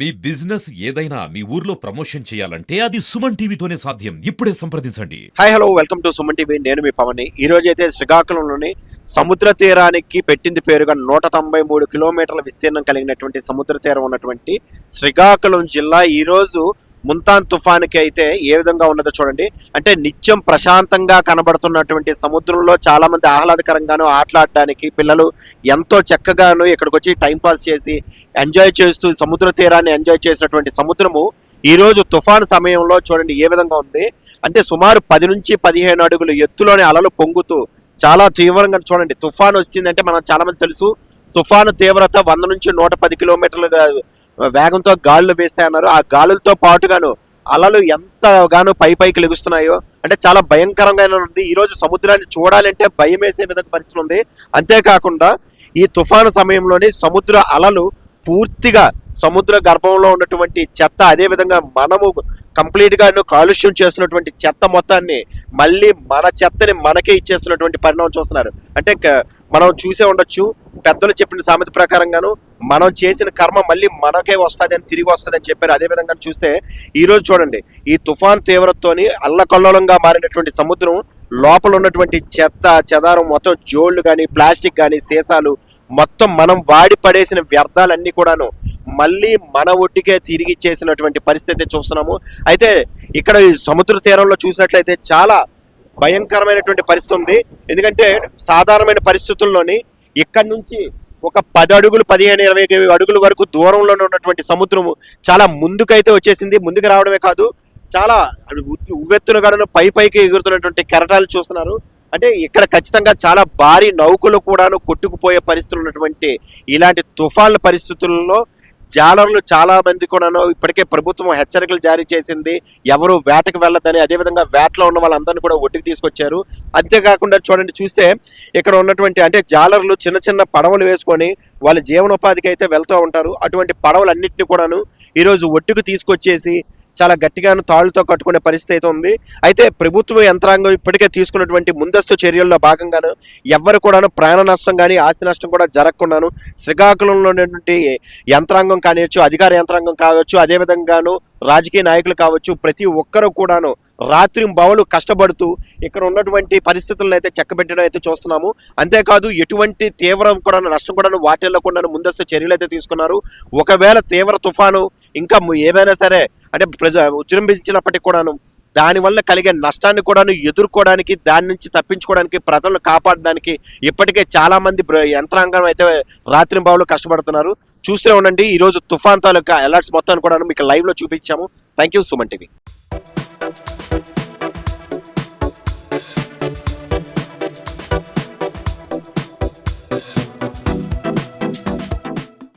మీ business ఏదైనా మీ ఊర్లో promotion చేయాలంటే అది సుమన్ టీవీతోనే సాధ్యం. ఇప్పుడే సంప్రదించండి. Hi hello welcome to Suman TV. నేను మీ పవన్. ఈ రోజు అయితే శ్రీకాకుళంలోని సముద్ర తీరానికి పెట్టింది పేరుగా 193 కిలోమీటర్ల విస్తీర్ణం కలిగినటువంటి సముద్ర తీరం ఉన్నటువంటి శ్రీకాకుళం జిల్లా ఈ రోజు ముంతాన్ తుఫానుకి అయితే ఏ విధంగా ఉన్నదో చూడండి. అంటే నిత్యం ప్రశాంతంగా కనబడుతున్నటువంటి సముద్రంలో చాలా మంది ఆహ్లాదకరంగాను ఆటలాడడానికి పిల్లలు ఎంతో చక్కగాను ఇక్కడికి వచ్చి టైంపాస్ చేసి ఎంజాయ్ చేస్తూ సముద్ర తీరాన్ని ఎంజాయ్ చేసినటువంటి సముద్రము ఈ రోజు తుఫాను సమయంలో చూడండి ఏ విధంగా ఉంది. అంటే సుమారు 10 నుంచి 15 అడుగులు ఎత్తులోని అలలు పొంగుతూ చాలా తీవ్రంగా చూడండి. తుఫాను వచ్చిందంటే మనం చాలా మంది తెలుసు, తుఫాను తీవ్రత 100 నుంచి 110 కిలోమీటర్ల వేగంతో గాలులు వేస్తాయన్నారు. ఆ గాలులతో పాటుగాను అలలు ఎంతగానో పైకి లెగుస్తున్నాయో అంటే చాలా భయంకరంగా ఉంది. ఈ రోజు సముద్రాన్ని చూడాలంటే భయం వేసే విధంగా పరిస్థితి ఉంది. అంతేకాకుండా ఈ తుఫాను సమయంలోని సముద్ర అలలు పూర్తిగా సముద్ర గర్భంలో ఉన్నటువంటి చెత్త, అదే విధంగా మనము కంప్లీట్ గా కాలుష్యం చేస్తున్నటువంటి చెత్త మొత్తాన్ని మళ్ళీ మన చెత్తని మనకే ఇచ్చేస్తున్నటువంటి పరిణామం చూస్తున్నారు. అంటే మనం చూసే ఉండొచ్చు, పెద్దలు చెప్పిన సామెత ప్రకారంగాను మనం చేసిన కర్మ మళ్ళీ మనకే వస్తుంది అని తిరిగి వస్తుంది అని చెప్పారు. అదే విధంగా చూస్తే ఈ రోజు చూడండి ఈ తుఫాన్ తీవ్రతతోని అల్లకల్లోలంగా మారినటువంటి సముద్రం లోపల ఉన్నటువంటి చెత్త చెదారం మొత్తం జోళ్లు కానీ ప్లాస్టిక్ కానీ సీసాలు మొత్తం మనం వాడి పడేసిన వ్యర్థాలన్నీ కూడాను మళ్ళీ మన ఒడ్డుకే తిరిగి చేసినటువంటి పరిస్థితి చూస్తున్నాము. అయితే ఇక్కడ ఈ సముద్ర తీరంలో చూసినట్లయితే చాలా భయంకరమైనటువంటి పరిస్థితి ఉంది. ఎందుకంటే సాధారణమైన పరిస్థితుల్లోని ఇక్కడి నుంచి ఒక 10 అడుగులు 15-20 అడుగుల వరకు దూరంలోనే ఉన్నటువంటి సముద్రము చాలా ముందుకైతే వచ్చేసింది. ముందుకు రావడమే కాదు, చాలా ఉవ్వెత్తున గడను పైకి ఎగురుతున్నటువంటి కెరటాలు చూస్తున్నారు. అంటే ఇక్కడ ఖచ్చితంగా చాలా భారీ నౌకలు కూడాను కొట్టుకుపోయే పరిస్థితులు ఉన్నటువంటి ఇలాంటి తుఫాన్ల పరిస్థితుల్లో జాలర్లు చాలా మంది కూడాను ఇప్పటికే ప్రభుత్వం హెచ్చరికలు జారీ చేసింది, ఎవరు వేటకు వెళ్ళదని. అదేవిధంగా వేటలో ఉన్న వాళ్ళందరినీ కూడా ఒడ్డుకు తీసుకొచ్చారు. అంతేకాకుండా చూడండి చూస్తే ఇక్కడ ఉన్నటువంటి అంటే జాలర్లు చిన్న చిన్న పడవలు వేసుకొని వాళ్ళ జీవనోపాధికి అయితే వెళ్తూ ఉంటారు. అటువంటి పడవలన్నింటినీ కూడాను ఈరోజు ఒడ్డుకు తీసుకొచ్చేసి చాలా గట్టిగాను తాళ్లతో కట్టుకునే పరిస్థితి అయితే ఉంది. అయితే ప్రభుత్వ యంత్రాంగం ఇప్పటికే తీసుకున్నటువంటి ముందస్తు చర్యల్లో భాగంగాను ఎవరు కూడాను ప్రాణ నష్టం కానీ ఆస్తి నష్టం కూడా జరగకుండాను శ్రీకాకుళంలో ఉన్నటువంటి యంత్రాంగం కానివచ్చు, అధికార యంత్రాంగం కావచ్చు, అదేవిధంగాను రాజకీయ నాయకులు కావచ్చు, ప్రతి ఒక్కరు కూడాను రాత్రి బవలు కష్టపడుతూ ఇక్కడ ఉన్నటువంటి పరిస్థితులను అయితే చక్కబెట్టడం అయితే చూస్తున్నాము. అంతేకాదు ఎటువంటి తీవ్రం కూడా నష్టం కూడా వాటిల్లో కూడా ముందస్తు చర్యలు అయితే తీసుకున్నారు. ఒకవేళ తీవ్ర తుఫాను ఇంకా ఏమైనా సరే అంటే ఉజృంభించినప్పటికీ కూడాను దానివల్ల కలిగే నష్టాన్ని కూడాను ఎదుర్కోవడానికి, దాని నుంచి తప్పించుకోవడానికి, ప్రజలను కాపాడడానికి ఇప్పటికే చాలా మంది యంత్రాంగం అయితే రాత్రి బావులు కష్టపడుతున్నారు. చూస్తూనే ఉండండి. ఈ రోజు తుఫాన్ తాలూకా అలర్ట్స్ మొత్తాన్ని కూడా మీకు లైవ్ లో చూపించాము. Thank you Suman TV.